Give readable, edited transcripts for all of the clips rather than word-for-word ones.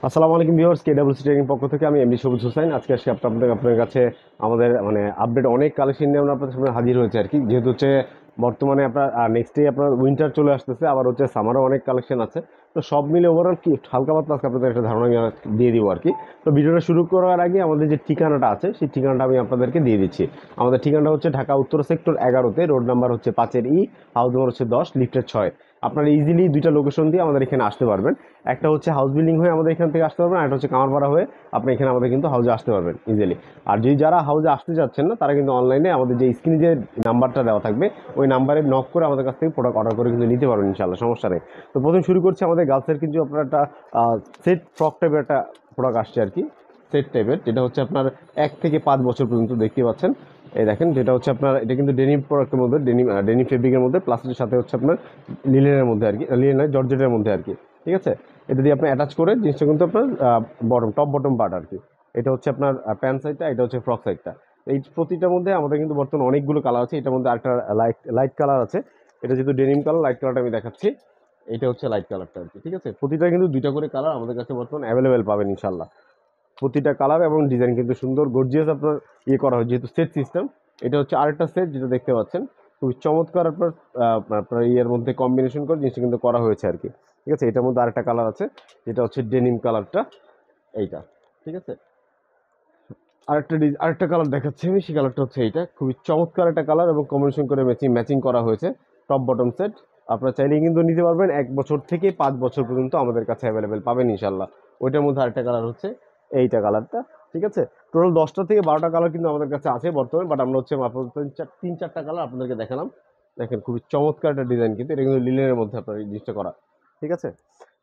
আসসালামু আলাইকুম viewers, কেডব্লিউসি training পক্ষ থেকে আমি এমডি সবুজ হোসেন। আজকে আসি আপনাদের কাছে আমাদের আপডেট অনেক কালেকশন নিয়ে আমরা আপনাদের সামনে হাজির হয়েছে আর কি। যেহেতু হচ্ছে বর্তমানে আপনার নেক্সট ডে আপনার উইন্টার চলে আসতেছে, আবার হচ্ছে সামারও অনেক কালেকশন আছে। তো সব মিলে ওভারঅল কি হালকা পাতলা আজকে আপনাদের একটা ধারণা আমি দিয়ে দিব আর কি। তো ভিডিওটা শুরু করার আগে আমাদের যে ঠিকানাটা আছে সেই ঠিকানাটা আমি আপনাদেরকে দিয়ে দিচ্ছি। আমাদের ঠিকানাটা হচ্ছে ঢাকা উত্তর সেক্টর 11-তে, রোড নাম্বার হচ্ছে 5-এর হাউস নম্বর হচ্ছে 10, লিফটের 6। আপনারা ইজিলি দুইটা লোকেশন দিয়ে আমাদের এখানে আসতে পারবেন। একটা হচ্ছে হাউস বিল্ডিং হয়ে আমাদের এখান থেকে আসতে পারবেন, আর একটা হচ্ছে কামারপাড়া হয়ে আপনি এখানে আমাদের কিন্তু হাউসে আসতে পারবেন ইজিলি। আর যদি যারা হাউসে আসতে যাচ্ছেন না, তারা কিন্তু অনলাইনে আমাদের যে স্ক্রিনে যে নাম্বারটা দেওয়া থাকবে ওই নাম্বারে নক করে আমাদের কাছ থেকে প্রোডাক্ট অর্ডার করে কিন্তু নিতে পারবেন ইনশাল্লাহ, সমস্যা নেই। তো প্রথম শুরু করছি আমাদের গার্লসের কিন্তু আপনার একটা সেট ফ্রক টাইপের একটা প্রোডাক্ট আসছে আর কি। সেট টাইপের, যেটা হচ্ছে আপনার 1 থেকে 5 বছর পর্যন্ত দেখতে পাচ্ছেন। এই দেখেন, যেটা হচ্ছে আপনার এটা কিন্তু ডেনিম প্রোডাক্টের মধ্যে, ডেনিম ফেব্রিকের মধ্যে, প্লাস সাথে হচ্ছে আপনার লিলেনের মধ্যে আর কি, লিলেন নয় জর্জেটের মধ্যে আর কি। ঠিক আছে, এটা দিয়ে আপনি অ্যাটাচ করে জিনিসটা কিন্তু আপনার টপ বটম পার্ট আর কি। এটা হচ্ছে আপনার প্যান্ট সাইডটা, এটা হচ্ছে ফ্রক সাইডটা। এই প্রতিটার মধ্যে আমাদের কিন্তু বর্তমানে অনেকগুলো কালার আছে। এটার মধ্যে একটা লাইট লাইট কালার আছে। এটা যেহেতু ডেনিম কালার, লাইট কালারটা আমি দেখাচ্ছি। এটা হচ্ছে লাইট কালারটা আর কি। ঠিক আছে, প্রতিটা কিন্তু দুইটা করে কালার আমাদের কাছে বর্তমানে অ্যাভেলেবেল পাবেন ইনশাল্লাহ। প্রতিটা কালার এবং ডিজাইন কিন্তু সুন্দর গর্জিয়াস আপনার করা হয়, যেহেতু সেট সিস্টেম। এটা হচ্ছে আরেকটা সেট যেটা দেখতে পাচ্ছেন, খুবই চমৎকার আপনার আপনার মধ্যে কম্বিনেশন করে জিনিসটা কিন্তু করা হয়েছে আর কি। ঠিক আছে, এটার মধ্যে আরেকটা কালার আছে, যেটা হচ্ছে ডেনিম কালারটা, এইটা। ঠিক আছে, আরেকটা কালার দেখাচ্ছি আমি, সেই কালারটা হচ্ছে এইটা। খুবই চমৎকার একটা কালার এবং কম্বিনেশন করে ম্যাচিং ম্যাচিং করা হয়েছে। টপ বটম সেট আপনারা চাইলেই কিন্তু নিতে পারবেন। 1 বছর থেকে 5 বছর পর্যন্ত আমাদের কাছে অ্যাভেলেবেল পাবেন ইনশাল্লাহ। ওইটার মধ্যে আরেকটা কালার হচ্ছে এইটা কালারটা। ঠিক আছে, টোটাল 10টা থেকে 12টা কালার কিন্তু আমাদের কাছে আছে বর্তমানে, বাট আমরা হচ্ছে আপাতত 3-4টা কালার আপনাদেরকে দেখালাম। দেখেন, খুবই চমৎকার একটা ডিজাইন, কিন্তু এটা কিন্তু লিলেনের মধ্যে আপনার এই জিনিসটা করা। ঠিক আছে,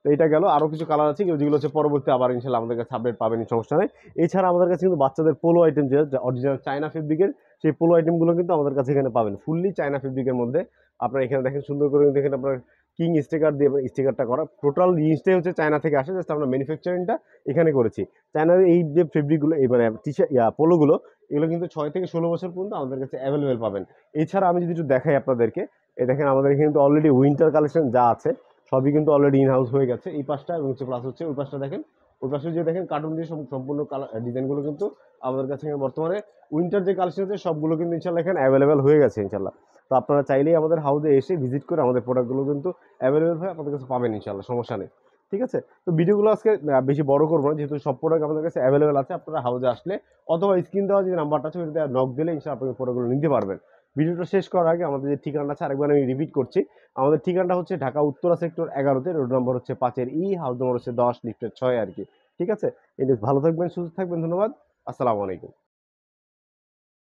তো এটা গেল। আরো কিছু কালার আছে যেগুলো হচ্ছে পরবর্তী আবার ইনশাল্লাহ আমাদের কাছে আপডেট পাবেন, সমস্যা নেই। এছাড়া আমাদের কাছে কিন্তু বাচ্চাদের পোলো আইটেম, যে অরিজিনাল চায়না ফেব্রিকের, সেই পোলো আইটেমগুলো কিন্তু আমাদের কাছে এখানে পাবেন ফুললি চায়না ফেব্রিকের মধ্যে। আপনারা এখানে দেখেন সুন্দর করে দেখেন, আপনার কিং স্টিকার দিয়ে স্টিকারটা করা, টোটাল জিনিসটাই হচ্ছে চায়না থেকে আসে, জাস্ট আমরা ম্যানুফ্যাকচারিংটা এখানে করেছি। চায়নার এই যে ফেব্রিকগুলো, এই মানে টি শার্ট পোলোগুলো, এগুলো কিন্তু 6 থেকে 16 বছর পর্যন্ত আমাদের কাছে অ্যাভেলেবেল পাবেন। এছাড়া আমি যদি একটু দেখাই আপনাদেরকে, এই দেখেন আমাদের এখানে কিন্তু অলরেডি উইন্টার কালেকশন যা আছে সবই কিন্তু অলরেডি ইন হাউস হয়ে গেছে। এই পাশটা এবং প্লাস হচ্ছে ওই পাশটা দেখেন, ওই পাশে যে দেখেন কার্টুন দিয়ে সম্পূর্ণ কালার ডিজাইনগুলো কিন্তু আমাদের কাছে বর্তমানে উইন্টার যে কালেকশন আছে সবগুলো কিন্তু ইনশাল্লাহ এখানে অ্যাভেলেবেল হয়ে গেছে ইনশাল্লাহ। তো আপনারা চাইলেই আমাদের হাউসে এসে ভিজিট করে আমাদের প্রোডাক্টগুলো কিন্তু অ্যাভেলেবেল হয়ে আপনাদের কাছে পাবেন ইনশাল্লাহ, সমস্যা নেই। ঠিক আছে, তো ভিডিওগুলো আজকে বেশি বড় করবো না, যেহেতু সব প্রোডাক্ট আমাদের কাছে অ্যাভেলেবেল আছে। আপনারা হাউসে আসলে অথবা স্ক্রিন দেওয়া যে নাম্বারটা আছে ওইটাতে নক দিলে ইনশাল্লাহ আপনাদের প্রোডাক্টগুলো নিতে পারবেন। ভিডিওটা শেষ করার আগে আমাদের যে ঠিকানাটা আছে আরেকবার আমি রিপিট করছি। আমাদের ঠিকানাটা হচ্ছে Dhaka Uttara sector 11-তে, road number হচ্ছে 5-এর হাউস নম্বর হচ্ছে 10, লিফটের 6 আর কি। ঠিক আছে, ভালো থাকবেন, সুস্থ থাকবেন, ধন্যবাদ। আসসালামু আলাইকুম।